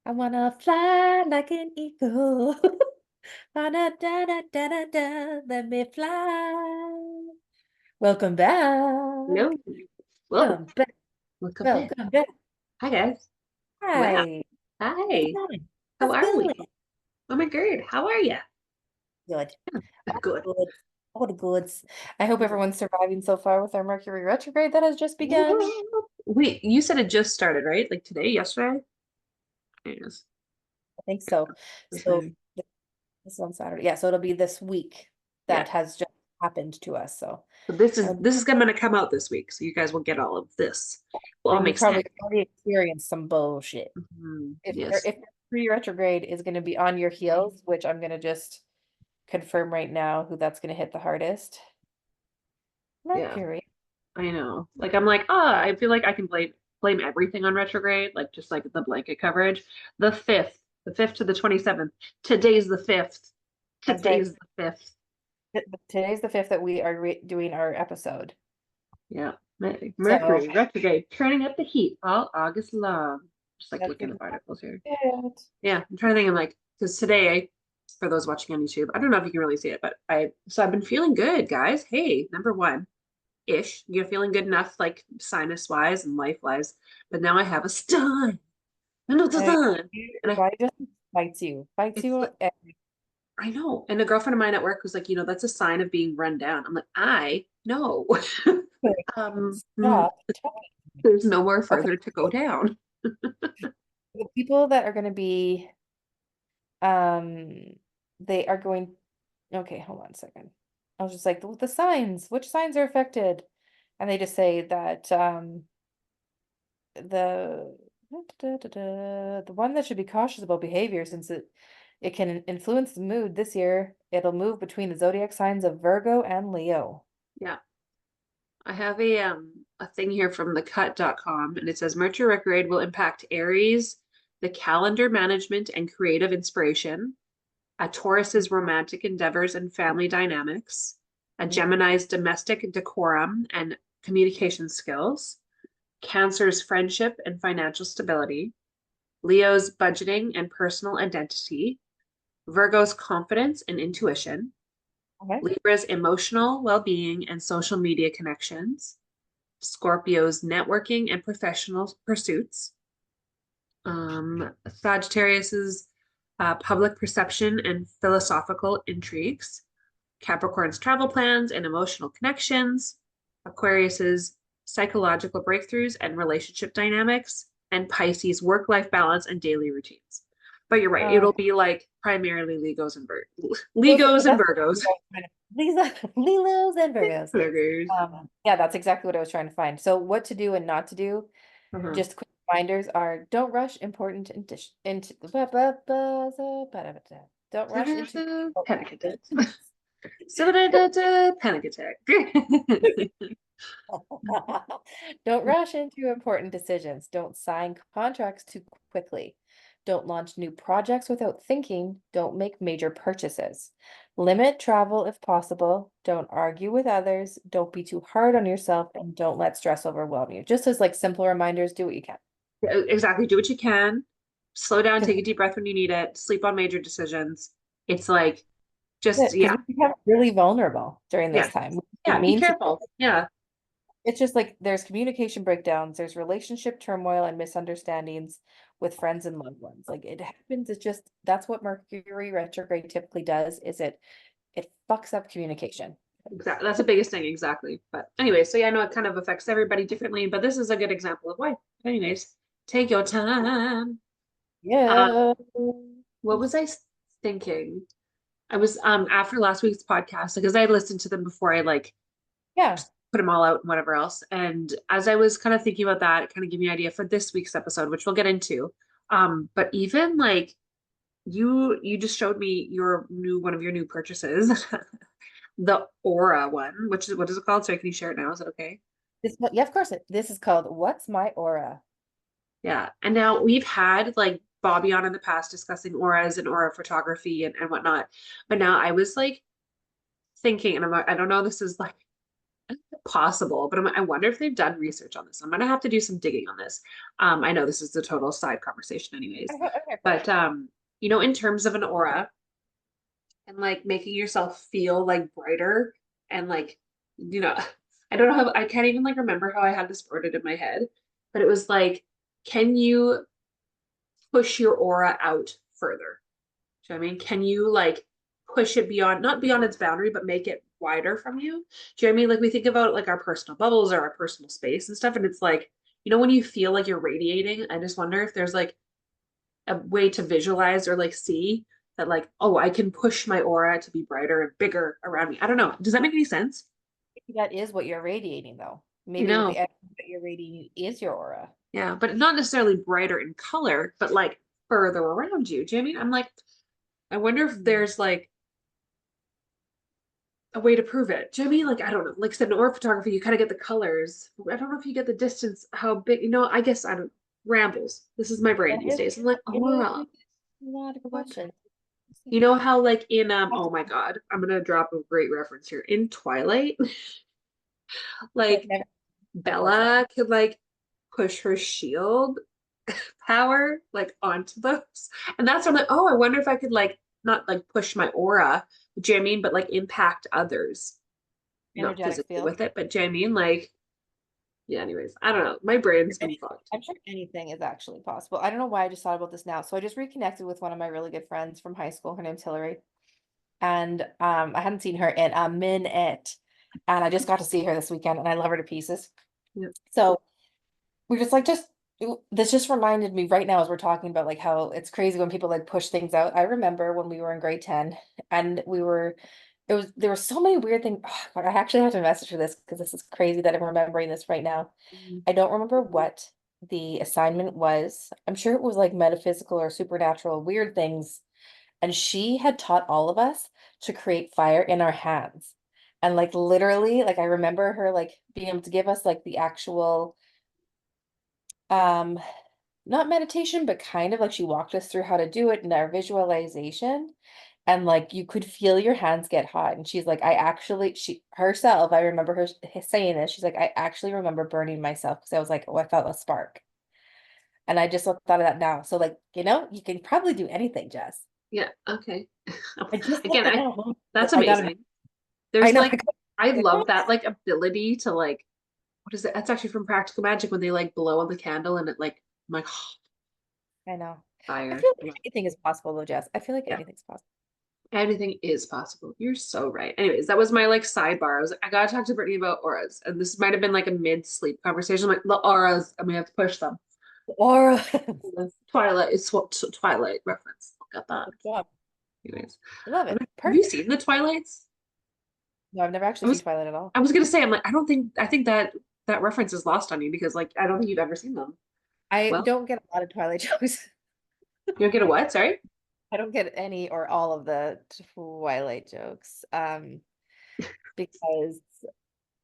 I wanna fly like an eagle. Da-da-da-da-da-da-da, let me fly. Welcome Hello. back. Whoa. Welcome back. Welcome back. Welcome back. Hi, guys. Wow. Hi. How's it Hi. going? How How's it are we? going? Oh my God. How are you? Good. All the Good. goods. All the goods. I hope everyone's surviving so far with our Mercury retrograde that has just begun. Wait, you said it just started, right? Like today, yesterday? Yes. I think so. So Fascinating. this is on Saturday. Yeah, so it'll be this week Yeah. that has just happened to us. So So this is um, this is going to come out this week, so you guys will get all of this. Will all and you make sense. probably already experienced some bullshit. Yes. If Mercury retrograde is going to be on your heels, which I'm going to just confirm right now who that's going to hit the hardest. Yeah. Mercury. I know. Like I'm like, I feel like I can blame everything on retrograde, like just like the blanket coverage. The fifth to the 27th. Today's the fifth. That's right. Today's the fifth. Today's the 5th that we are doing our episode. Yeah. So Mercury retrograde, turning up the heat all August long. Just like that's looking at exactly articles here. it. Yeah, I'm trying to think. I'm like, because today, for those watching on YouTube, I don't know if you can really see it, but I've been feeling good, guys. Hey, number one ish. You're feeling good enough, like sinus wise and life wise. But now I have a stun. Another Uh, stun. And Why just fights you? Fights it's you. like, I know. And a girlfriend of mine at work was like, that's a sign of being run down. I'm like, I know. Stop talking. There's nowhere Okay. further to go down. The people that are going to be, um, they are going, okay, hold on a second. I was just like, the signs, which signs are affected? And they just say that, the, the one that should be cautious about behavior since it can influence the mood this year. It'll move between the zodiac signs of Virgo and Leo. Yeah. I have a thing here from thecut.com and it says Mercury retrograde will impact Aries, the calendar management and creative inspiration, a Taurus's romantic endeavors and family dynamics, a Mhm. Gemini's domestic decorum and communication skills, Cancer's friendship and financial stability, Leo's budgeting and personal identity, Virgo's confidence and intuition, Okay. Libra's emotional well-being and social media connections, Scorpio's networking and professional pursuits, Sagittarius's public perception and philosophical intrigues, Capricorn's travel plans and emotional connections, Aquarius's psychological breakthroughs and relationship dynamics, and Pisces work-life balance and daily routines. But you're right, it'll Okay. be like primarily Legos and That's Virgos. Lisa, Lilos and Virgos. Virgos. Yeah, that's exactly what I was trying to find. So what to do and not to do. Uh-huh. Just quick reminders are don't rush important into don't rush into Panic attack. decisions. Panic attack. Don't rush into important decisions. Don't sign contracts too quickly. Don't launch new projects without thinking. Don't make major purchases. Limit travel if possible. Don't argue with others. Don't be too hard on yourself and don't let stress overwhelm you. Just as like simple reminders, do what you can. Exactly. Do what you can. Slow down, Because take a deep breath when you need it. Sleep on major decisions. It's like just we become really vulnerable during this yeah. time. We Yeah, didn't be mean to. careful. Yeah. It's just like there's communication breakdowns, there's relationship turmoil and misunderstandings with friends and loved ones. Like it happens, it's just that's what Mercury retrograde typically does, is it fucks up communication. Exactly. That's the biggest thing, exactly. But anyway, so yeah, I know it kind of affects everybody differently, but this is a good example of why. Anyways, take your time. Uh, Yeah. what was I thinking? I was after last week's podcast because I listened to them before I like Yeah. put them all out and whatever else. And as I was kind of thinking about that, it kind of gave me an idea for this week's episode, which we'll get into. But even like you just showed me your new one of your new purchases, the Aura one, which is what is it called? Sorry, can you share it now? Is it okay? Yeah, of course. This is called What's My Aura? Yeah. And now we've had like Bobby on in the past discussing auras and aura photography and whatnot. But now I was like thinking, and I don't know, this is like possible, but I wonder if they've done research on this. I'm gonna have to do some digging on this. I know this is a total side conversation anyways, Okay, but in terms of an aura and like making yourself feel like brighter and like, you know, I don't know how I can't even like remember how I had this worded in my head, but it was like, can you push your aura out further? Do you know what I mean? Can you like push it beyond, not beyond its boundary, but make it wider from you? Do you know what I mean? Like we think about like our personal bubbles or our personal space and stuff, and it's like, when you feel like you're radiating, I just wonder if there's like a way to visualize or like see that like, oh, I can push my aura to be brighter and bigger around me. I don't know. Does that make any sense? maybe that is what you're radiating, though. You Maybe know, the energy that you're radiating is your aura. yeah, but not necessarily brighter in color, but like further around you. Do you know what I mean? I'm like, I wonder if Mm. there's like a way to prove it. Do you know what I mean? Like, I don't know. Like I said, in aura photography, you kind of get the colors. I don't know if you get the distance, how big, I guess I don't rambles. This is my brain That these days. I'm like, is aura. not a good What? question. You know how like in oh my God, I'm gonna drop a great reference here. In Twilight, I've like never, unfortunately. Bella could like push her shield power like onto those. And that's when I'm like, oh, I wonder if I could like not like push my aura, do you know what I mean? But like impact others, not Energetic physically field. with it, but do you know what I mean? Like, yeah, anyways, I don't know. My brain's been fucked. I'm sure anything is actually possible. I don't know why I just thought about this now. So I just reconnected with one of my really good friends from high school. Her name's Hillary. And I hadn't seen her in a minute. And I just got to see her this weekend and I love her to pieces. Yeah. So we just like this just reminded me right now as we're talking about like how it's crazy when people like push things out. I remember when we were in grade 10 and there were so many weird things. I actually have to message her this because this is crazy that I'm remembering this right now. Mhm. I don't remember what the assignment was. I'm sure it was like metaphysical or supernatural, weird things. And she had taught all of us to create fire in our hands. And like literally, like I remember her like being able to give us like the actual um not meditation, but kind of like she walked us through how to do it in our visualization. And like you could feel your hands get hot. And she's like, she herself, I remember her saying this. She's like, I actually remember burning myself because I was like, oh, I felt a spark. And I just thought of that now. So like, you can probably do anything, Jess. Yeah. Okay. I just thought Again, that now. that's I got it. amazing. I There's know. like, I love that like ability to like, what is it? That's actually from Practical Magic when they like blow on the candle and it like, I'm like, I know. I fire. feel like anything is possible though, Jess. I feel like Yeah. anything's possible. Anything is possible. You're so right. Anyways, that was my like sidebar. I was like, I gotta talk to Brittany about auras. And this might have been like a mid-sleep conversation. I'm like, the auras, I'm gonna have to push them. Or Twilight is what Twilight reference. Got that. good job. Anyways. I love it. Have you Perfect. seen the Twilights? No, I've never I actually seen was Twilight at all. I was gonna say, I'm like, I think that that reference is lost on you because like I don't think you've ever seen them. I Well, don't get a lot of Twilight jokes. you don't get a what? Sorry? I don't get any or all of the Twilight jokes. Because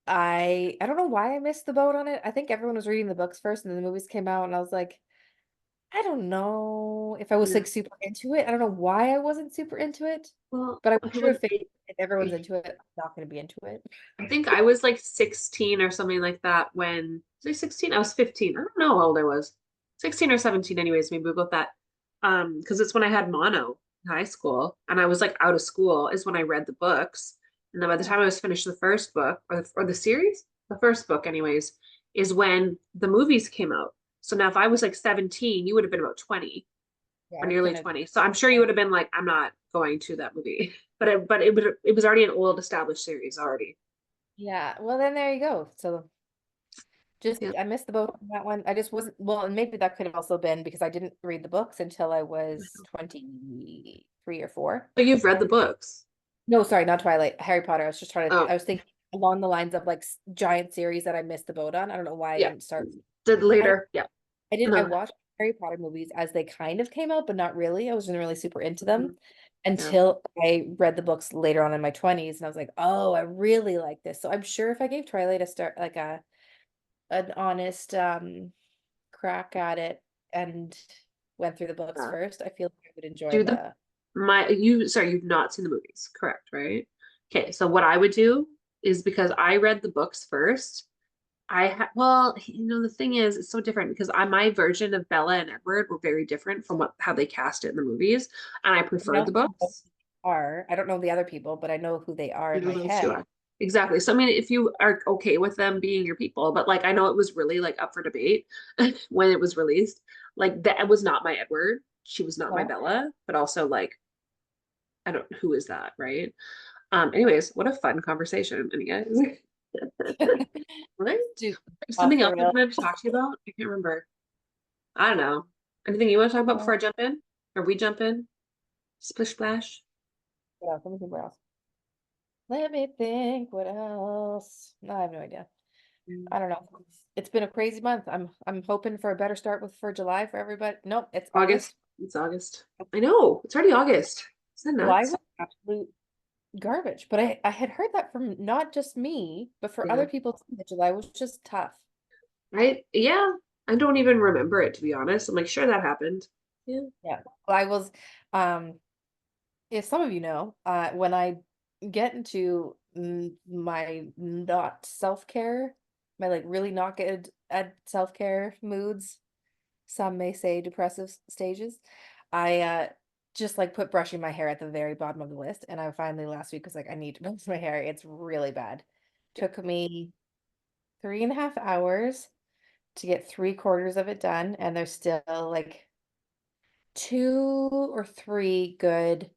I don't know why I missed the boat on it. I think everyone was reading the books first and then the movies came out and I was like, I don't know if I was Yeah. like super into it. I don't know why I wasn't super into it, Well, but I'm okay, sure when if everyone's into it, I'm not going to be into it. I think I was like 16 or something like that when was I 16? I was 15. I don't know how old I was. 16 or 17 anyways, maybe we both that. Because it's when I had mono in high school and I was like out of school is when I read the books. And then by the time I was finished the first book or the series, the first book anyways, is when the movies came out. So now if I was like 17, you would have been about 20 Yeah, or I nearly couldn't. 20. So I'm sure you would have been like, I'm not going to that movie. But it was already an old established series already. Yeah, well then there you go. So just Yeah. I missed the boat on that one. I just wasn't well, and maybe that could have also been because I didn't read the books until I was 23 or 4. But you've read the books. No, sorry, not Twilight, Harry Potter. I was just trying to, Oh, I was thinking along the lines of like giant series that I missed the boat on. I don't know why I yeah. didn't start. Did I, later. Yeah. I No. watched Harry Potter movies as they kind of came out, but not really. I wasn't really super into Mhm. them Yeah. until I read the books later on in my 20s. And I was like, oh, I really like this. So I'm sure if I gave Twilight a start, like an honest crack at it and went through the books Yeah. first, I feel like I would enjoy Do the the my you sorry, you've not seen the movies, correct, right? Okay, so what I would do. is because I read the books first. Well, the thing is, it's so different because my version of Bella and Edward were very different from how they cast it in the movies, and I I know preferred the who those books. are. I don't know the other people, but I know who they are You in know my those two head. are. Exactly. So I mean, if you are okay with them being your people, but like I know it was really like up for debate when it was released. Like that was not my Edward. She was not my No. Bella, but also like I don't who is that, right? Anyways, what a fun conversation, and you guys. Right? Dude, off Something the else I rails. wanted to talk to you about? I can't remember. I don't know. Anything you want to talk about Uh, before I jump in? Or we jump in? Splish splash. what else? Let me think what else. Let me think what else. No, I have no idea. Mm. I don't know. It's been a crazy month. I'm hoping for a better start with for July for everybody. Nope, it's August. August. It's August. I know. It's already August. Isn't that July nuts? was absolute garbage, but I had heard that from not just me, but for Yeah. other people too, that July was just tough. Yeah. I don't even remember it to be honest. I'm like, sure that happened. Yeah. Yeah. I was um if some of you know, when I get into my not self-care, my like really not good at self-care moods, some may say depressive stages, I just like put brushing my hair at the very bottom of the list. And I finally last week was like, I need to brush my hair. It's really bad. Took me 3.5 hours to get 3/4 of it done, and there's still like two or three good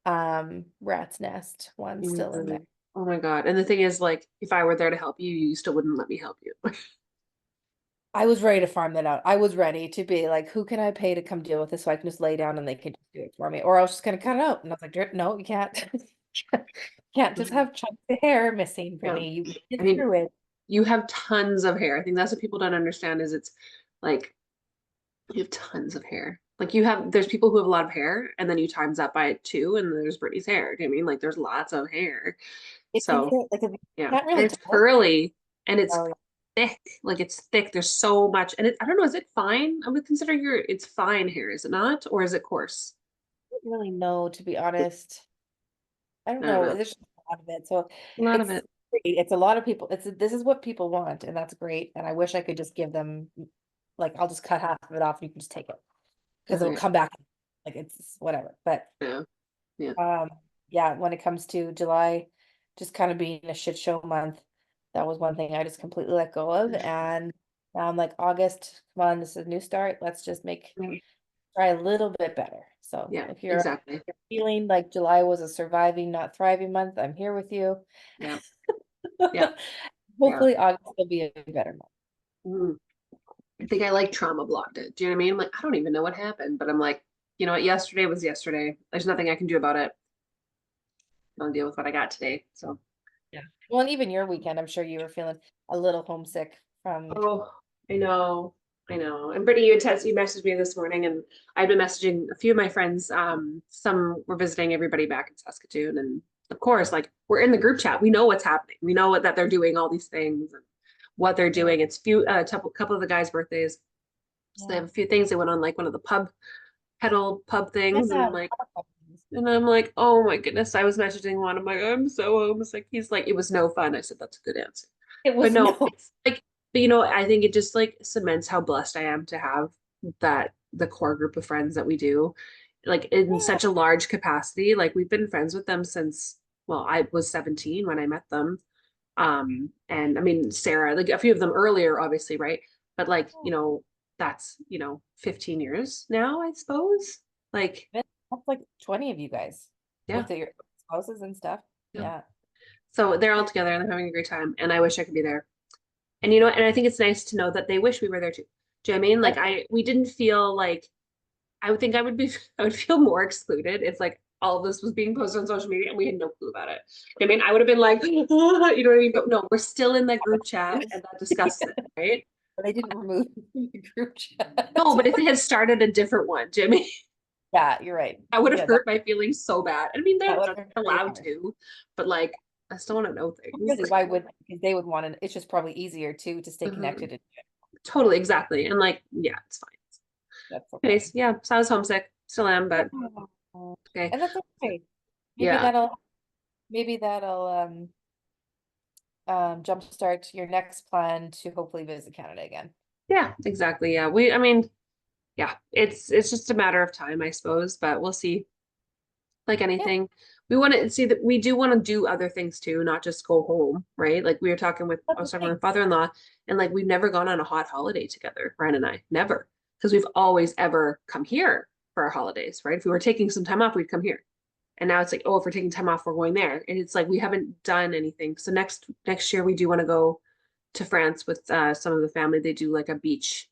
rat's nest ones still in there. Mm. Oh my God. And the thing is, like, if I were there to help you, you still wouldn't let me help you. I was ready to farm that out. I was ready to be like, who can I pay to come deal with this so I can just lay down and they can just do it for me? Or I was just gonna cut it out. And I was like, no, you can't. Can't just have chunks of hair missing, Yeah. Brittany. You I get mean, through it. you have tons of hair. I think that's what people don't understand is it's like you have tons of hair. Like there's people who have a lot of hair, and then you times that by two, and there's Brittany's hair. Do you know what I mean? Like there's lots of hair. It's So insane. Like, you yeah, can't and really it's tell. curly and it's Oh, thick. Like it's thick. There's so much, and I don't know. Is it fine? I would consider it's fine hair, is it not, or is it coarse? I don't really know, to be honest. I don't I don't know. know. There's just a lot of it. So A lot of it's it. great. It's a lot of people. This is what people want, and that's great. And I wish I could just give them like I'll just cut half of it off and you can just take it because it'll Okay. come back. Like it's whatever. But Yeah. Yeah. um yeah, when it comes to July just kind of being a shit show month, that was one thing I just completely let go of. And now I'm like, August, come on, this is a new start. Let's just try a little bit better. So Yeah. if you're Exactly. feeling like July was a surviving, not thriving month, I'm here with you. Yeah. Yeah. Yeah. Hopefully August will be a better month. Mm. I think I like trauma blocked it. Do you know what I mean? I'm like, I don't even know what happened, but I'm like, you know what? Yesterday was yesterday. There's nothing I can do about it. I'll deal with what I got today. So, Yeah. Well, and even your weekend, I'm sure you were feeling a little homesick from. oh, I know. I know. And Brittany, you messaged me this morning, and I've been messaging a few of my friends. Some were visiting everybody back in Saskatoon, and of course, like we're in the group chat. We know what's happening. We know that they're doing all these things and what they're Yeah. doing. It's couple of the guys' birthdays, so they Yeah. have a few things. They went on like one of the pedal pub things, and Yeah. I'm like, oh my goodness. I was messaging one. I'm like, I'm so homesick. He's like, it was no fun. I said, that's a good answer. It But was no, no. it's like, but I think it just like cements how blessed I am to have the core group of friends that we do, like in Yeah. such a large capacity. Like we've been friends with them since, well, I was 17 when I met them. And I mean, Sarah, like a few of them earlier, obviously, right? But like, that's, 15 years now, I suppose. Like, That's like 20 of you guys yeah. with your spouses and stuff. Yeah. Yeah. So they're all together and they're having a great time. And I wish I could be there. And I think it's nice to know that they wish we were there too. Do you know what I mean? Like That's we didn't feel like I would think I would feel more excluded if like all of this was being posted on social media and we had no clue about it. I mean, I would have been like, you know what I mean? But no, we're still in that group chat and that discusses it, right? they didn't remove the group No, chat. but if they had started a different one, Jimmy, Yeah, you're right. I would have Yeah, hurt my feelings so bad. I mean, that they're would have been very allowed hard. to, but like I still want to know things. Really, why would because they would want to, it's just probably easier too to stay Mhm. connected and Totally, exactly. And like, yeah, it's fine. that's okay. Anyways, yeah, so I was homesick. Still am, but Oh, okay. and that's okay. Maybe Yeah. that'll maybe that'll jumpstart your next plan to hopefully visit Canada again. Yeah, exactly. Yeah. I mean, yeah, it's just a matter of time, I suppose, but we'll see. Like Yeah, anything, we want to see that we do want to do other things too, not just go home, right? Like I that's the was talking with thing. my father-in-law, and like we've never gone on a hot holiday together, Ryan and I, never, because we've always ever come here for our holidays, right? If we were taking some time off, we'd come here. And now it's like, oh, if we're taking time off, we're going there. And it's like we haven't done anything. So next year we do want to go to France with some of the family. They do like a beach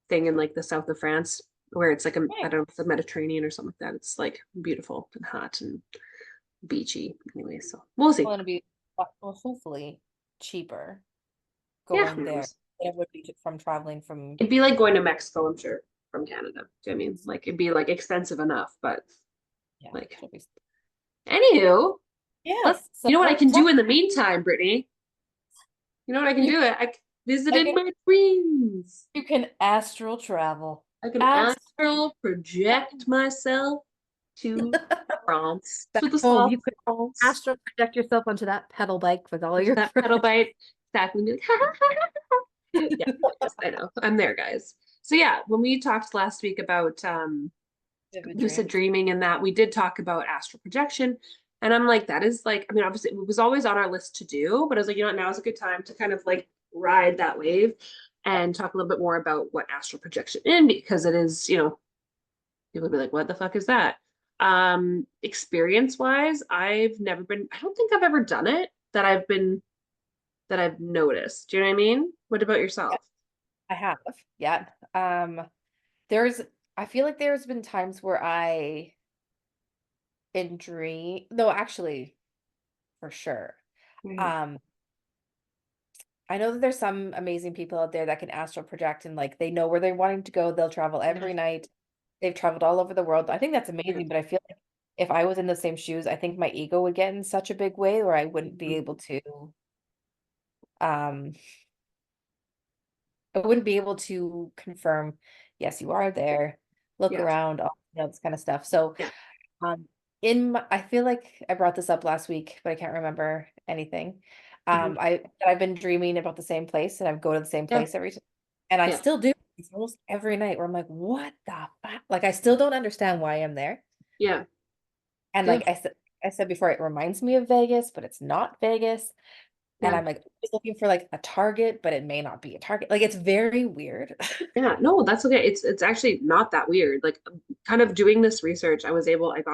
thing in like the south of France where it's like a I Nice. don't know, it's the Mediterranean or something like that. It's like beautiful and hot and beachy. Anyway, so we'll see. Well, it'll be well, hopefully cheaper Yeah, going who there knows? than it would be from traveling from. It'd be like going to Mexico, I'm sure, from Canada. Do you know what I mean? Like it'd be like expensive enough, but Yeah, like it'll be. anywho, let's Yes. So you know what I let's can talk. do in the meantime, Brittany? You know what I can You do? I I visited can my twins. you can astral travel. I can Astral astral project myself to France, to back the home. south You of could France, astral project yourself onto that pedal bike with all with your that pedal friends. bite, exactly. Be like, yeah, yes, I know. I'm there, guys. So yeah, when we talked last week about Vivid lucid dreams. dreaming and that, we did talk about astral projection. And I'm like, that is like, I mean, obviously it was always on our list to do, but I was like, you know what, now is a good time to kind of like ride that wave and talk a little bit more about what astral projection is because it is, people would be like, what the fuck is that? Experience wise, I don't think I've ever done it that I've noticed. Do you know what I mean? What about Yeah, yourself? I have. Yeah. There's I feel like there's been times where I in dream no, actually, for sure. Right. Um, I know that there's some amazing people out there that can astral project and like they know where they're wanting to go. They'll travel Yeah. every night. They've traveled all over the world. I think that's Yeah. amazing, but I feel like if I was in the same shoes, I think my ego would get in such a big way where I wouldn't be Mhm. able to um I wouldn't be able to confirm, yes, you are there, look Yeah. around, all this kind of stuff. So Yeah. Um, I feel like I brought this up last week, but I can't remember anything. Mhm. I've been dreaming about the same place and I go to the same Yeah. place every time. And I Yeah. still do. It's almost every night where I'm like, what the fuck? Like I still don't understand why I'm there. Yeah. And Yeah. like I said before, it reminds me of Vegas, but it's not Vegas. And Yeah. I'm like always looking for like a target, but it may not be a target. Like it's very weird. Yeah, no, that's okay. It's actually not that weird. Like kind of doing this research, I got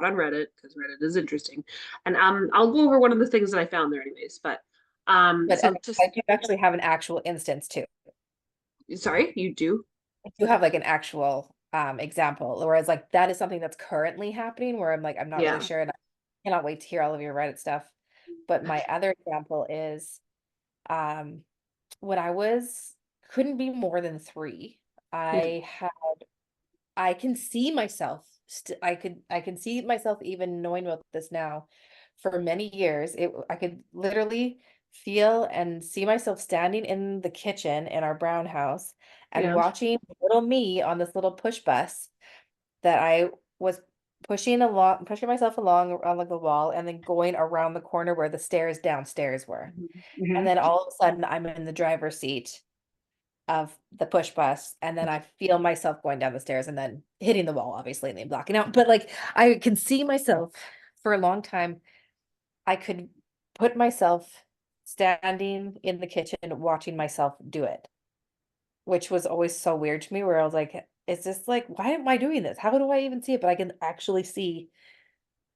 on Reddit because Reddit is interesting. And I'll go over one of the things that I found there anyways. But But so I just do actually have an actual instance too. sorry, you do? I do have like an actual example, whereas like that is something that's currently happening where I'm like, I'm not really Yeah. sure and I cannot wait to hear all of your Reddit stuff. But my other example is um when I was couldn't be more than three, Yeah. I had I can see myself I can see myself even knowing about this now for many years. I could literally feel and see myself standing in the kitchen in our brown house and Yeah. watching little me on this little push bus that I was pushing myself along on like the wall and then going around the corner where the stairs downstairs were. Mhm. And Mhm. then all of a sudden I'm in the driver's seat of the push bus and then I feel myself going down the stairs and then hitting the wall obviously and then blocking out but like I can see myself for a long time I could put myself standing in the kitchen watching myself do it, which was always so weird to me where I was like is this like why am I doing this, how do I even see it, but I can actually see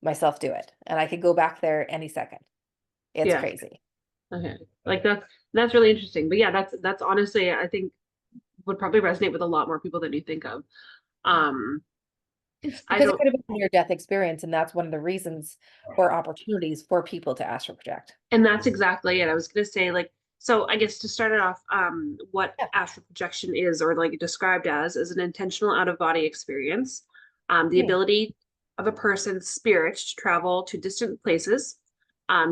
myself do it and I could go back there any second. It's Yeah. crazy. Okay. Like that's really interesting. But yeah, that's honestly I think would probably resonate with a lot more people than you think of. Um, I Because it don't could have been a near death experience and that's one of the reasons or opportunities for people to astral project. And that's exactly it. I was going to say, like, so I guess to start it off, what Yeah. astral projection is, or like described as, is an intentional out of body experience, the Hmm. ability of a person's spirit to travel to distant places,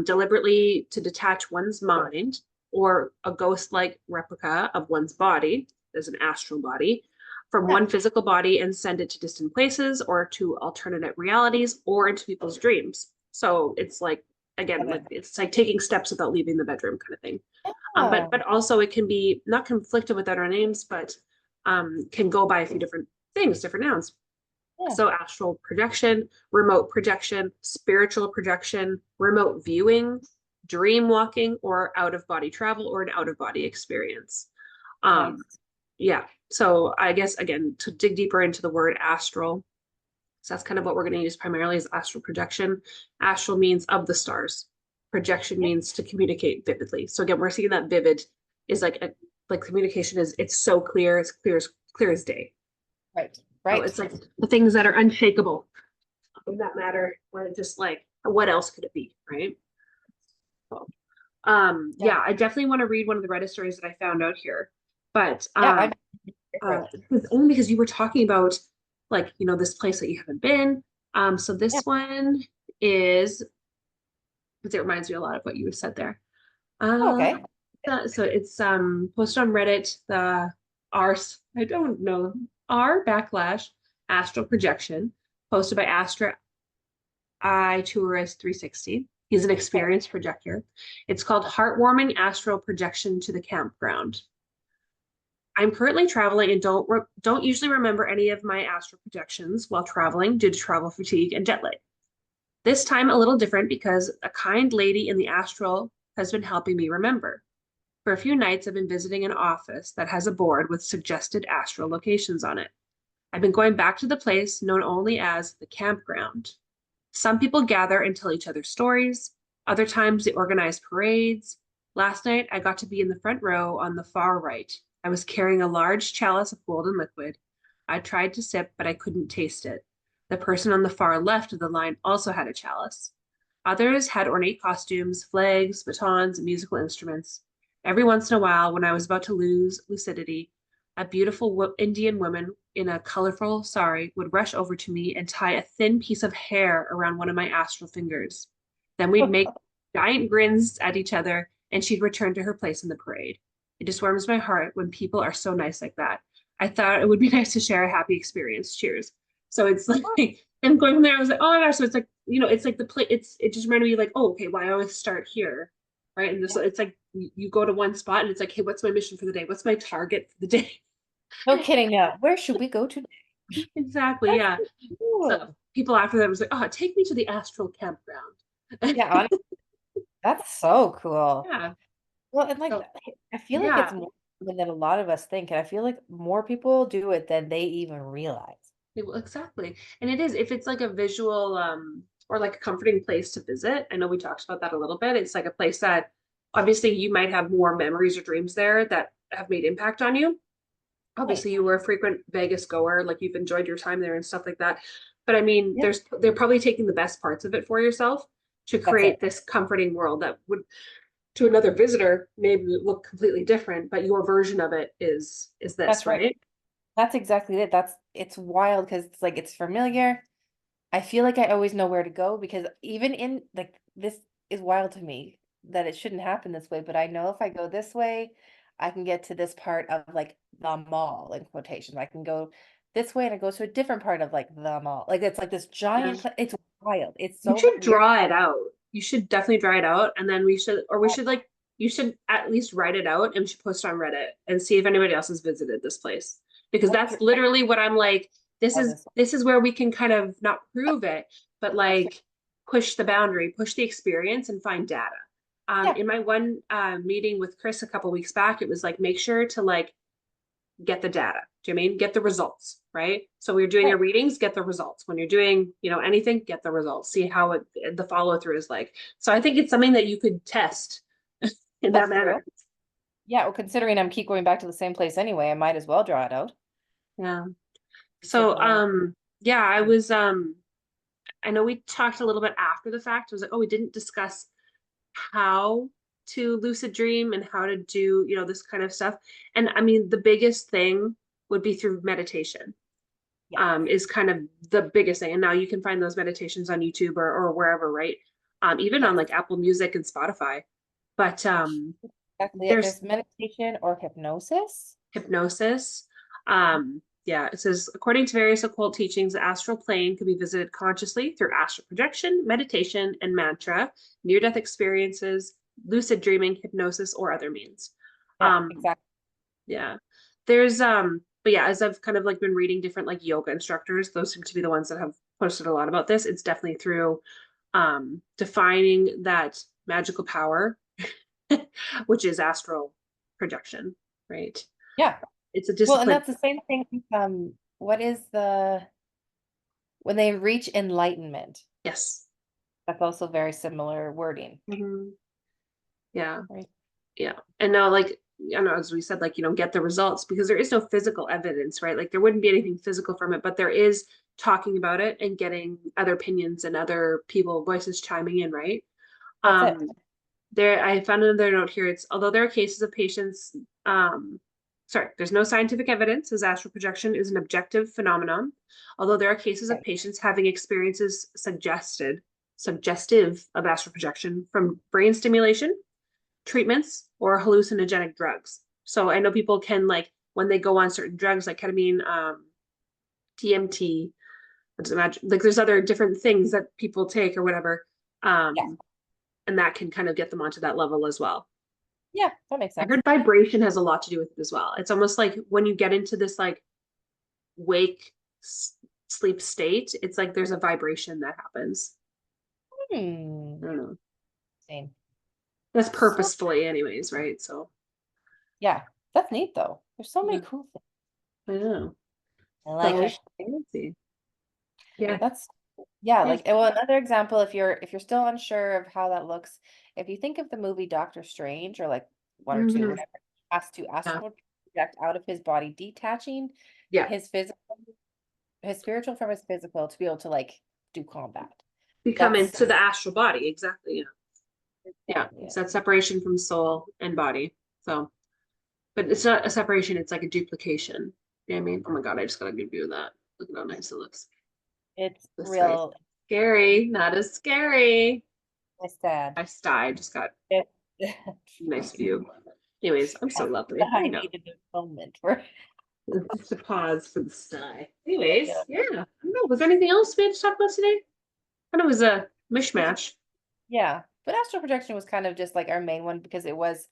deliberately to detach one's mind, or a ghost like replica of one's body, as an astral body, from Yeah. one physical body and send it to distant places or to alternate realities or into people's dreams. So it's like again, Okay. like it's like taking steps without leaving the bedroom kind of thing. Oh, But also it can be not conflicted with other names, but can go by a few different things, different nouns. yeah. So astral projection, remote projection, spiritual projection, remote viewing, dream walking, or out of body travel or an out of body experience. Um, Nice. yeah. So I guess again, to dig deeper into the word astral, so that's kind of what we're going to use primarily is astral projection. Astral means of the stars. Projection Yeah. means to communicate vividly. So again, we're seeing that vivid is like communication is it's so clear, it's clear as day. Right. So Right. it's like the things that are unshakable in that matter, where it's just like what else could it be, right? So, Yeah. yeah, I definitely want to read one of the Reddit stories that I found out here. But Yeah. I'm for it. only because you were talking about like, this place that you haven't been. So Yeah. this one is, because it reminds me a lot of what you said there. Oh, Uh, okay. so it's posted on Reddit, the r I don't know, r/ astral projection, posted by Astra I Tourist 360. He's an Okay. experienced projector. It's called Heartwarming Astral Projection to the Campground. I'm currently traveling and don't usually remember any of my astral projections while traveling due to travel fatigue and jet lag. This time a little different because a kind lady in the astral has been helping me remember. For a few nights, I've been visiting an office that has a board with suggested astral locations on it. I've been going back to the place known only as the campground. Some people gather and tell each other stories. Other times they organize parades. Last night I got to be in the front row on the far right. I was carrying a large chalice of golden liquid. I tried to sip, but I couldn't taste it. The person on the far left of the line also had a chalice. Others had ornate costumes, flags, batons, and musical instruments. Every once in a while, when I was about to lose lucidity, a beautiful Indian woman in a colorful sari would rush over to me and tie a thin piece of hair around one of my astral fingers. Then we'd make giant grins at each other, and she'd return to her place in the parade. It just warms my heart when people are so nice like that. I thought it would be nice to share a happy experience. Cheers. So it's like, and going from there, I was like, oh my gosh. So it's like, it's like the play, it just reminded me like, oh, okay, why I always start here. Right. And this, Yeah. it's like you go to one spot and it's like, hey, what's my mission for the day? What's my target for the day? No kidding now. Where should we go to? Exactly. That's Yeah. so So cool. people after that was like, oh, take me to the astral campground. Yeah, honestly, that's so cool. Yeah. Well, and like So I feel like it's yeah, more common than a lot of us think, and I feel like more people do it than they even realize. exactly. And it is, if it's like a visual, or like a comforting place to visit. I know we talked about that a little bit. It's like a place that obviously you might have more memories or dreams there that have made impact on you. Right. Obviously you were a frequent Vegas goer, like you've enjoyed your time there and stuff like that. But I mean, Yeah, they're probably taking the best parts of it for yourself to that's it. create this comforting world that would to another visitor maybe look completely different, but your version of it is That's this, right. right? That's exactly it. It's wild because it's like it's familiar. I feel like I always know where to go because even in like this is wild to me that it shouldn't happen this way, but I know if I go this way, I can get to this part of like the mall in quotations. I can go this way and it goes to a different part of like the mall. Like it's like this Yeah. giant it's wild. It's You so should weird. draw it out. You should definitely draw it out, and then we should like, you should at least write it out and we should post it on Reddit and see if anybody else has visited this place. Because that's I literally what I'm like, love this. this is where we can kind of not prove it, but like push the boundary, push the experience and find data. Yeah, In my one meeting with Chris a couple weeks back, it was like make sure to like get the data. Do you know what I mean? Get the results, right? So when you're doing your right. readings, get the results. When you're doing, anything, get the results. See how the follow through is like. So I think it's something that you could test in that That's true. manner. Yeah, well, considering I'm keep going back to the same place anyway, I might as well draw it out. Yeah. See if So I want yeah, to. I know we talked a little bit after the fact. I was like, oh, we didn't discuss how to lucid dream and how to do, this kind of stuff. And I mean, the biggest thing would be through meditation. Yeah, Is kind of the biggest thing. And now you can find those meditations on YouTube or wherever, right? Even on yes. like Apple Music and Spotify. But Exactly it. there's There's meditation or hypnosis. hypnosis. Yeah, it says, according to various occult teachings, the astral plane can be visited consciously through astral projection, meditation, and mantra, near-death experiences, lucid dreaming, hypnosis, or other means. Yeah, Um, exactly. yeah. There's but yeah, as I've kind of like been reading different like yoga instructors, those seem to be the ones that have posted a lot about this. It's definitely through defining that magical power, which is astral projection, right? Yeah. It's a Well, and discipline. that's the same thing. What is when they reach enlightenment? Yes. That's also very similar wording, Mhm. Yeah. right? Yeah. And now, like, I know, as we said, like, you don't get the results because there is no physical evidence, right? Like, there wouldn't be anything physical from it, but there is talking about it and getting other opinions and other people voices chiming in, right? That's it. Um, there, I found another note here. It's although there are cases of patients, there's no scientific evidence as astral projection is an objective phenomenon. Although there are cases of Okay. patients having experiences suggestive of astral projection from brain stimulation treatments or hallucinogenic drugs. So I know people can like when they go on certain drugs like ketamine, DMT, imagine like there's other different things that people take or whatever. Yeah. And that can kind of get them onto that level as well. Yeah, that makes I sense. heard vibration has a lot to do with it as well. It's almost like when you get into this like wake sleep state, it's like there's a vibration that happens. I Hmm. don't know. Same. That's So purposefully anyways, right? So yeah, that's neat though. There's so many yeah, cool things. I know. I like So it. fancy. Yeah. That's yeah, Yeah. like well, another example, if you're still unsure of how that looks, if you think of the movie Doctor Strange or like one or two, Mhm. whatever, has to Yeah. astral project out of his body, detaching Yeah. his physical, his spiritual from his physical to be able to like do combat. Become That's into the astral body. Exactly. Yeah. Yeah. exactly It's it. that separation from soul and body. So, but it's not a separation, it's like a duplication. You know what I mean? Oh my God, I just got a good view of that. Look at how nice it looks. It's This way. real Scary, not as scary. it's sad. My sty just got It, a nice view. Anyways, I'm so lovely. I I know. needed a moment for Just a pause for the sty. yeah. Anyways, yeah. I don't know. Was there anything else we had to talk about today? And it was a mishmash. Yeah. But astral projection was kind of just like our main one because it was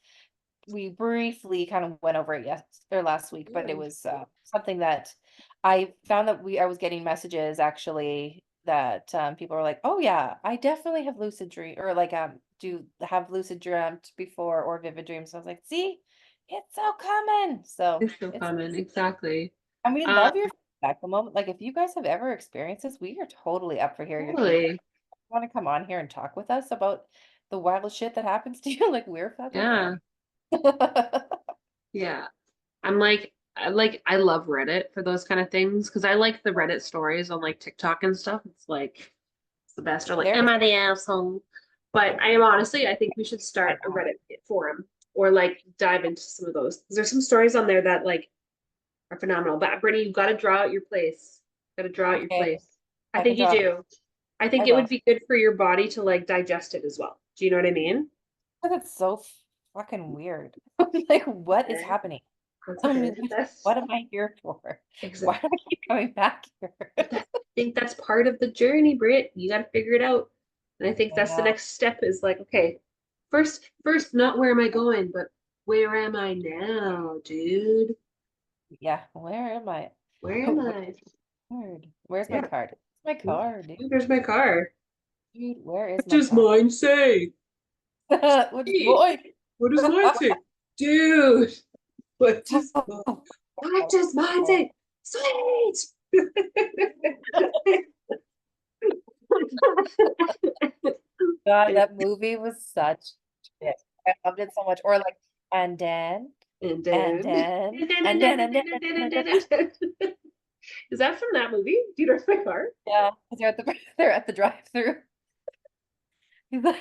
we briefly kind of went over it last week, but it Mm. was something that I found that I was getting messages actually that people were like, "Oh yeah, I definitely have lucid dream or like do have lucid dreamt before or vivid dreams." So I was like, "See, it's so common." So It's so it's common, exactly. and we Um, love your feedback. The moment, like if you guys have ever experienced this, we are totally up for hearing your feedback. totally. Want to come on here and talk with us about the wild shit that happens to you? Like we're fucking Yeah, ready. yeah. I love Reddit for those kind of things because I like the Reddit stories on like TikTok and stuff. It's like it's the best. Or like, There am is I the asshole? But I am honestly, I think we should I start a know. Reddit forum or like dive into some of those. 'Cause there's some stories on there that like are phenomenal. But Brittany, you've got to draw out your place. Got to draw out your Okay, place. I I can think you draw. do. I I think it would will. be good for your body to like digest it as well. Do you know what I mean? That's so fucking weird. Like, what is Okay. happening? That's Tell okay. me, what am I here for? Why Exactly. do I keep coming back here? I think that's part of the journey, Britt. You got to figure it out. And I think I that's the know. next step is like, okay, first, not where am I going, but where am I now, dude? Yeah, where am I? Where am Where's I? my card? Where's my Yeah. card? Where's my card, dude? There's my car. Dude, where is What my does card? mine say? What's Hey, boy? what does mine say? Dude, what does mine say? Sweet. God, that movie was such shit. I loved it so much. Or like, and then, And and then, then, and then, and then, and then. is that from that movie? Do you know my car? Yeah, 'cause they're at the they're at the drive-through. He's like,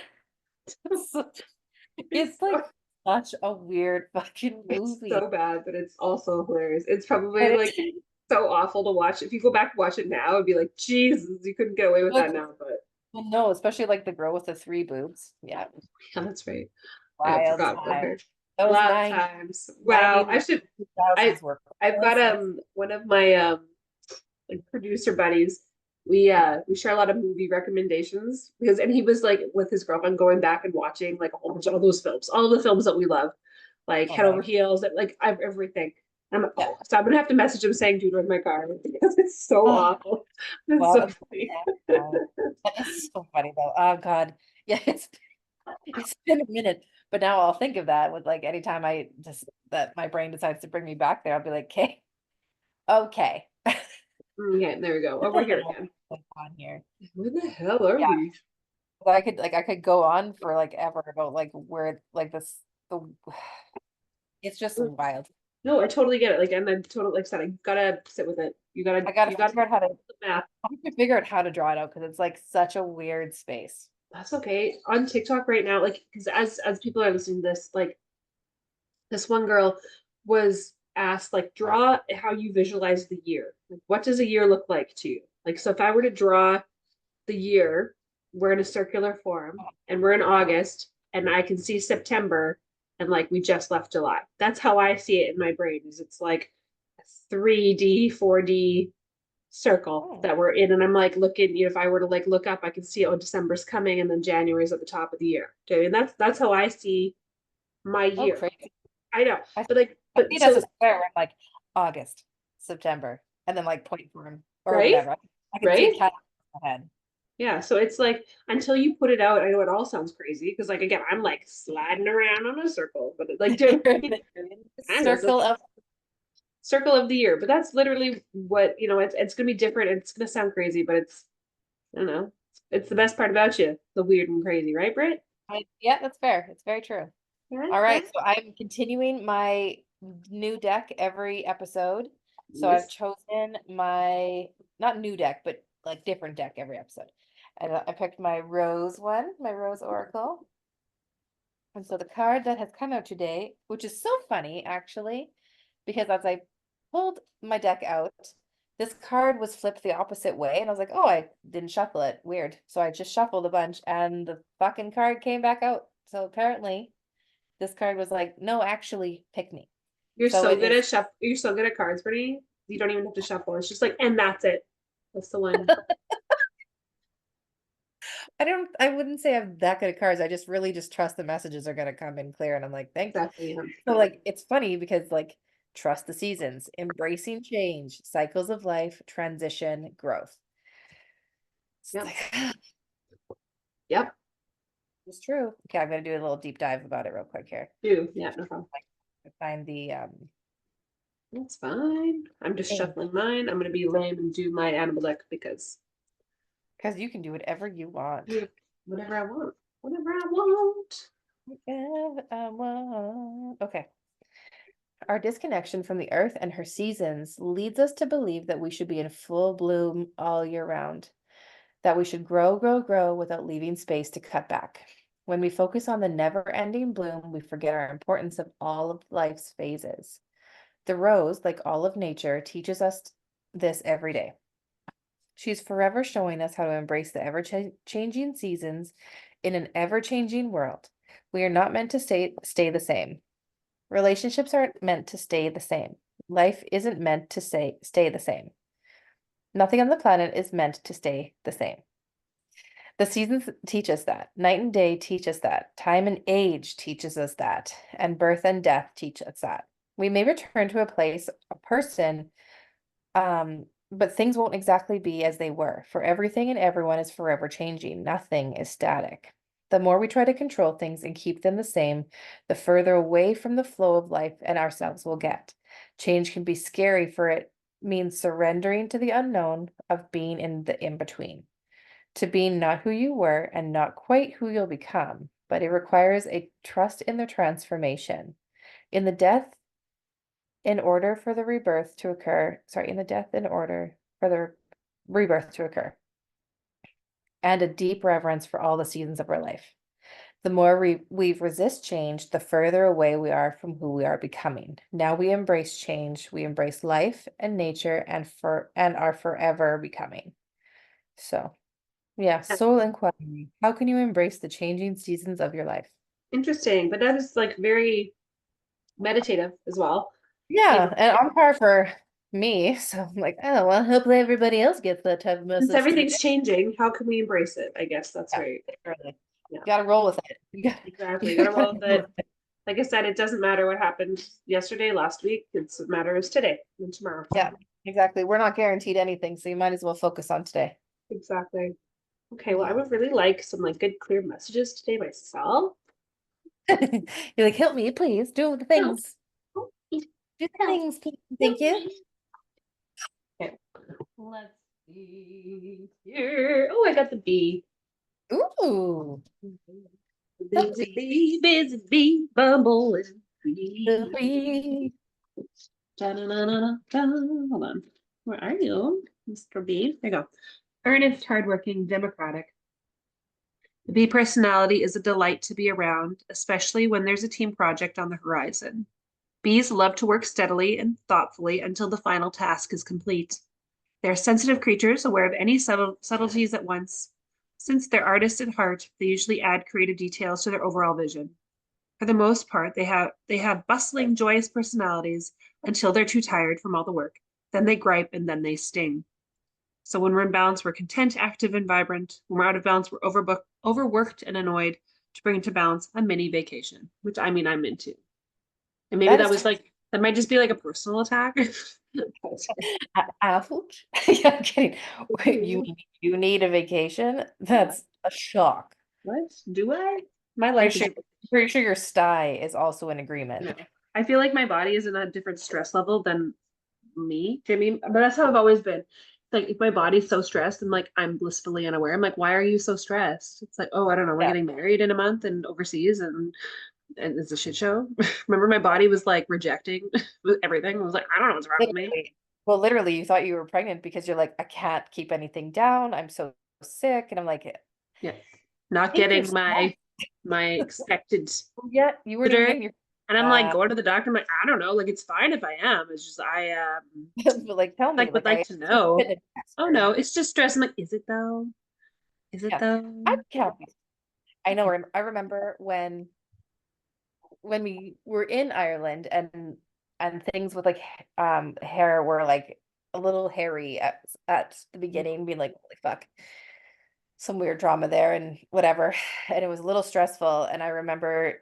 It's it's like such a weird fucking it's movie. so bad, but it's also hilarious. It's probably And like it's so awful to watch. If you go back and watch it now, it'd be like, Jesus, you couldn't get away with like, that now. But well, no, especially like the girl with the three boobs. Yeah, yeah, that's right. I wild forgot about time. her. That A was lot of 90, times. Wow. 90s, I 2000s were I've got Christmas. one of my like producer buddies. We share a lot of movie recommendations because and he was like with his girlfriend going back and watching like a whole bunch of all those films, all the films that we love, like Oh, Head Over nice. Heels, that like everything. And I'm like, Yeah. oh, so I'm gonna have to message him saying, "Dude, where's my car?" Because it's so Oh, awful. It's well, so I'm funny. that is so funny though. Oh God. Yeah, it's been a minute, but now I'll think of that with like anytime I just that my brain decides to bring me back there, I'll be like, okay, okay. Okay, there we go. Oh, we're here again. What's on here? Where the hell are Yeah, we? I could go on for like ever about like where like this the it's just wild. No, I totally get it. Like, and then totally, like I said, you gotta sit with it. I gotta You gotta figure out how to the math. I have to figure out how to draw it out because it's like such a weird space. That's okay. On TikTok right now, like, because as people are listening to this, like, this one girl was asked, like, draw how you visualize the year. Like, what does a year look like to you? Like, so if I were to draw the year, we're in a circular form, and we're in August, and I can see September, and like we just left July. That's how I see it in my brain. Is it's like 3D, 4D circle Oh, that we're in, and I'm like looking. You know, if I were to like look up, I can see oh December's coming, and then January's at the top of the year. Okay, and that's how I see my oh, year. crazy. I know, I, but like, I see but it as a so square where I'm like August, September, and then like point form or right, whatever. I can see right. it kind of ahead. Yeah, so it's like until you put it out, I know it all sounds crazy because like again, I'm like sliding around on a circle, but it, like do You're in the I know so circle of circle of the year, but that's literally what you know. It's gonna be different. It's gonna sound crazy, but it's I don't know. It's the best part about you, the weird and crazy, right, Britt? yeah, that's fair. It's very true. Yeah, All yeah. right, so I'm continuing my new deck every episode. So I've Yes. chosen my not new deck, but like different deck every episode. And I picked my Rose one, my Rose Oracle. And so the card that has come out today, which is so funny actually, because as I pulled my deck out, this card was flipped the opposite way, and I was like, oh, I didn't shuffle it. Weird. So I just shuffled a bunch, and the fucking card came back out. So apparently, this card was like, no, actually, pick me. You're So so it good is. at shuffle. You're so good at cards, Brittany. You don't even have to shuffle. It's just like, and that's it. That's the one. I wouldn't say I'm that good at cards. I just really just trust the messages are gonna come in clear. And I'm like, thank you. Exactly. So like it's funny because like trust the seasons, embracing change, cycles of life, transition, growth. It's Yep. like Yep. it's true. Okay, I'm gonna do a little deep dive about it real quick here. Do. Yeah, no problem. Find the That's fine. I'm just thing shuffling mine. I'm gonna be lame and do my animal deck because because you can do whatever you want. yeah, whatever I want. Whatever I want. Whatever I want. Okay. Our disconnection from the earth and her seasons leads us to believe that we should be in full bloom all year round, that we should grow, grow, grow without leaving space to cut back. When we focus on the never ending bloom, we forget our importance of all of life's phases. The rose, like all of nature, teaches us this every day. She's forever showing us how to embrace the ever changing seasons in an ever changing world. We are not meant to stay the same. Relationships aren't meant to stay the same. Life isn't meant to stay the same. Nothing on the planet is meant to stay the same. The seasons teach us that. Night and day teach us that. Time and age teaches us that. And birth and death teach us that. We may return to a place, a person, but things won't exactly be as they were, for everything and everyone is forever changing. Nothing is static. The more we try to control things and keep them the same, the further away from the flow of life and ourselves will get. Change can be scary, for it means surrendering to the unknown of being in the in between, to being not who you were and not quite who you'll become, but it requires a trust in the transformation. In the death, in order for the rebirth to occur, sorry, in the death, in order for the rebirth to occur, and a deep reverence for all the seasons of our life. The more we resist change, the further away we are from who we are becoming. Now we embrace change, we embrace life and nature and are forever becoming. So, yeah, Yeah. soul inquiry. How can you embrace the changing seasons of your life? Interesting, but that is like very. meditative as well. And Yeah, and on par for me. So I'm like, oh well, hopefully everybody else gets that type of since message too. everything's changing, how can we embrace it? I guess that's Yeah, right. literally. Yeah, You gotta roll with it. exactly. You You gotta roll gotta with roll it. with it. Like I said, it doesn't matter what happened yesterday, last week. It's what matters today and tomorrow. Yeah, exactly. We're not guaranteed anything, so you might as well focus on today. Exactly. Okay, well, I Yeah. would really like some like good clear messages today myself. You're like, help me, please. Do the Help, things. help, Do the help, things, please. help Thank you. me. Okay, let's see here. Oh, I got the bee. Ooh, the Busy bee. bee, busy bee, bumbling The bee. bee. Da-da-da-da-da. Hold on. Where are you, Mr. B? There you go. Earnest, hardworking, democratic. The bee personality is a delight to be around, especially when there's a team project on the horizon. Bees love to work steadily and thoughtfully until the final task is complete. They are sensitive creatures, aware of any subtleties at once. Since they're artists at heart, they usually add creative details to their overall vision. For the most part, they have bustling, joyous personalities until they're too tired from all the work. Then they gripe and then they sting. So when we're in balance, we're content, active, and vibrant. When we're out of balance, we're overworked, and annoyed. To bring into balance, a mini vacation, which I mean I'm into. And maybe That that is was like that might just be like a personal attack. ouch. Yeah, I'm kidding. Wait, you need a vacation? What? That's a shock. What? Do I? My Pretty life sure, is, pretty sure your sty is also in agreement. no. I feel like my body is in a different stress level than me, Jimmy. But that's how I've always been. Like if my body's so stressed and like I'm blissfully unaware, I'm like, why are you so stressed? It's like, oh, I don't know, we're Yeah. getting married in a month and overseas and it's a shit show. Remember my body was like rejecting everything. I was like, I don't know what's wrong with me. Literally. Well, literally, you thought you were pregnant because you're like, I can't keep anything down. I'm so sick. And I'm like, Yeah. Not take your getting stuff. my expected Yeah, you weren't even visitor. getting your And I'm like uh going to the doctor. I'm like, I don't know. Like it's fine if I am. It's just but like tell me, like would like like I to just know. fit an Oh no, expert. it's just stress. I'm like, is it though? Is it Yeah. I though? can't. I know. Okay. I remember when we were in Ireland and things with like hair were like a little hairy at the beginning, being like, holy fuck, some weird drama there and whatever. And it was a little stressful. And I remember,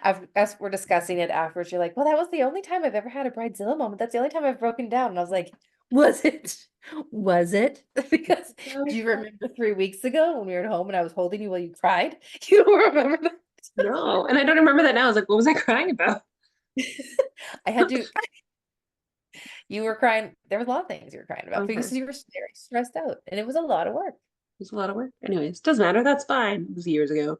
as we're discussing it afterwards, you're like, well, that was the only time I've ever had a bridezilla moment. That's the only time I've broken down. And I was like, was it? Was it? Because do you remember 3 weeks ago when we were at home and I was holding you while you cried? You don't remember that? No, and I don't remember that now. I was like, what was I crying about? I had to, you were crying. There was a lot of things you were crying about Okay. because you were very stressed out and it was a lot of work. It was a lot of work. Anyways, doesn't matter. That's fine. It was years ago.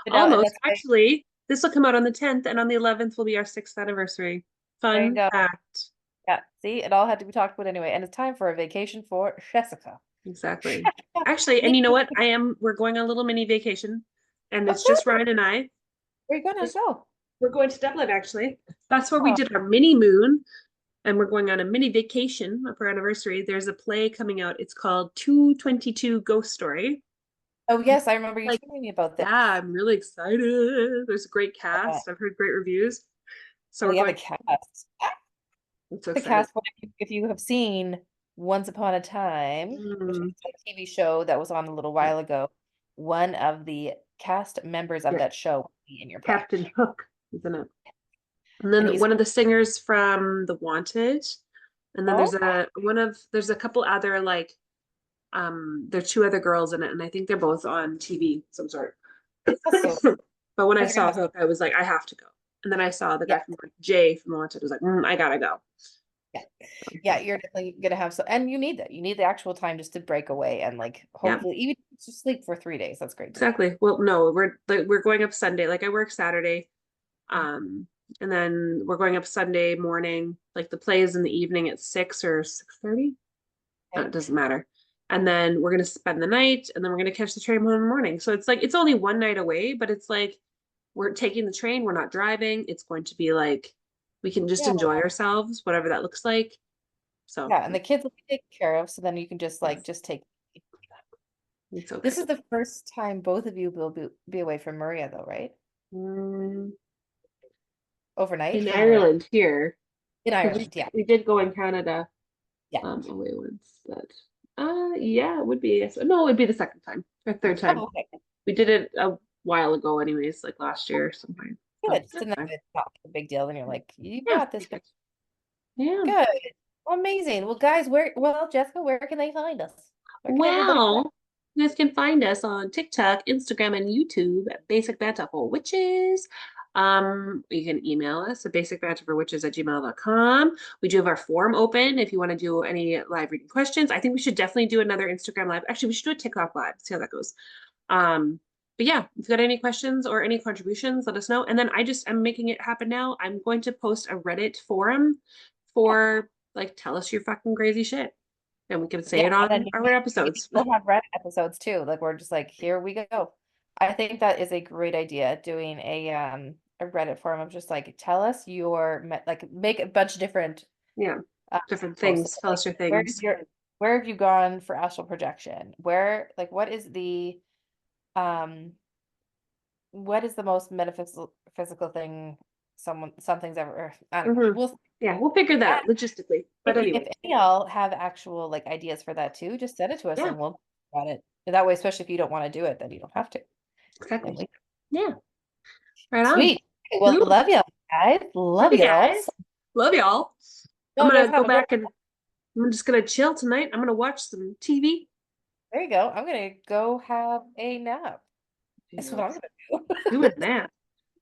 But no, and Almost. that's why, Actually, this will come out on the 10th, and on the 11th will be our 6th anniversary. there you Fun go. fact. Yeah, see, it all had to be talked about anyway. And it's time for a vacation for Jessica. Exactly. Actually, and you know what? We're going on a little mini vacation, and Oh, it's just perfect. Ryan and I. Where are you gonna Just go? we're going to Dublin, actually. That's where we Oh, did our mini moon, and we're going on a mini vacation for our anniversary. There's a play coming out. It's called 222 Ghost Story. oh yes, I remember you Like, telling me about this. yeah, I'm really excited. There's a great Uh, cast. I've heard great reviews. So well, we're yeah, the going. cast. I'm so The excited. cast, what if you have seen Once Upon a Time, which is Mm, a TV show that was on a little yeah, while ago, one of the cast members of yeah. that show will be in your play. Captain Hook, isn't it? And And then he's one of the singers from The Wanted. And then oh, there's a couple other like there are two other girls in it, and I think they're both on TV some sort. awesome. But when I Guys are gonna saw have Hook, I was like, I have to go. And then I saw the yeah, guy from Jay from The Wanted. I was like, I gotta go. yeah. Yeah, you're definitely gonna have so and you need that. You need the actual time just to break away and like Yeah, hopefully even just sleep for 3 days. That's great too. exactly. Well, no, we're going up Sunday. Like I work Saturday, um, and then we're going up Sunday morning. Like the play is in the evening at 6 or 6:30. It Okay. doesn't matter. And then we're gonna spend the night, and then we're gonna catch the train home in the morning. So it's like it's only one night away, but it's like we're taking the train, we're not driving. It's going to be like we can just Yeah. enjoy ourselves, whatever that looks like. So Yeah, and the kids will be taken care of, so then you can just like yes, just take it's okay. this is the first time both of you will be away from Maria though, right? Mm, overnight In from where? Ireland here. In Because Ireland, yeah. we did go in Canada Yeah. away once, but yeah, it would be, no, it would be the second time or third time. Oh, okay. We did it a while ago anyways, like last year or something. So Good. So that's now fine. it's not a big deal. Then you're like, you Yeah, got this. yeah. Good. Amazing. Well, guys, well, Jessica, where can they find us? Where can everybody find? Well, you guys can find us on TikTok, Instagram, and YouTube at Basic Banter for Witches. You can email us at basicbanterforwitches@gmail.com. We do have our forum open if you want to do any live reading questions. I think we should definitely do another Instagram live. Actually, we should do a TikTok live, see how that goes. But yeah, if you've got any questions or any contributions, let us know. And then I'm making it happen now. I'm going to post a Reddit forum for like tell us your fucking crazy shit. And we can say Yeah, it and then on our maybe episodes. we'll have Reddit episodes too. Like we're just like, here we go. I think that is a great idea, doing a Reddit forum of just like tell us like make a bunch of different Yeah, uh, different posts. things. Tell Like us your where is things. where have you gone for astral projection? What is the um what is the most metaphysical physical thing something's ever, I don't know. Hmm. Yeah, we'll figure that out And logistically. But if anyway, any of y'all have actual like ideas for that too, just send it to us yeah, and we'll talk about it. And that way, especially if you don't want to do it, then you don't have to. Then exactly. we Yeah, right on. sweet. Well, Cool. love y'all guys. Love Love you y'all. guys. Love y'all. I'm Y'all guys gonna go have a good back and I'm just gonna chill tonight. I'm gonna watch some TV. there you go. I'm gonna go have a nap. That's what Yeah, I'm gonna do. do it now.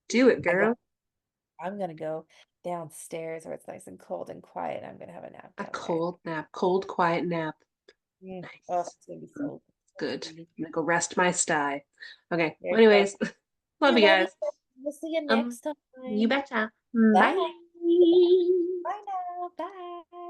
Do it, I go girl. I'm gonna go downstairs where it's nice and cold and quiet. I'm gonna have a nap A down there. cold nap, cold, quiet nap. Oh, Nice. it's gonna be Mm, so good. sweet. I'm gonna go rest my sty. Okay. There Well, you go. anyways, We love you love you. guys. We'll see you Um, next you time. betcha. Bye. Bye. Bye now. Bye.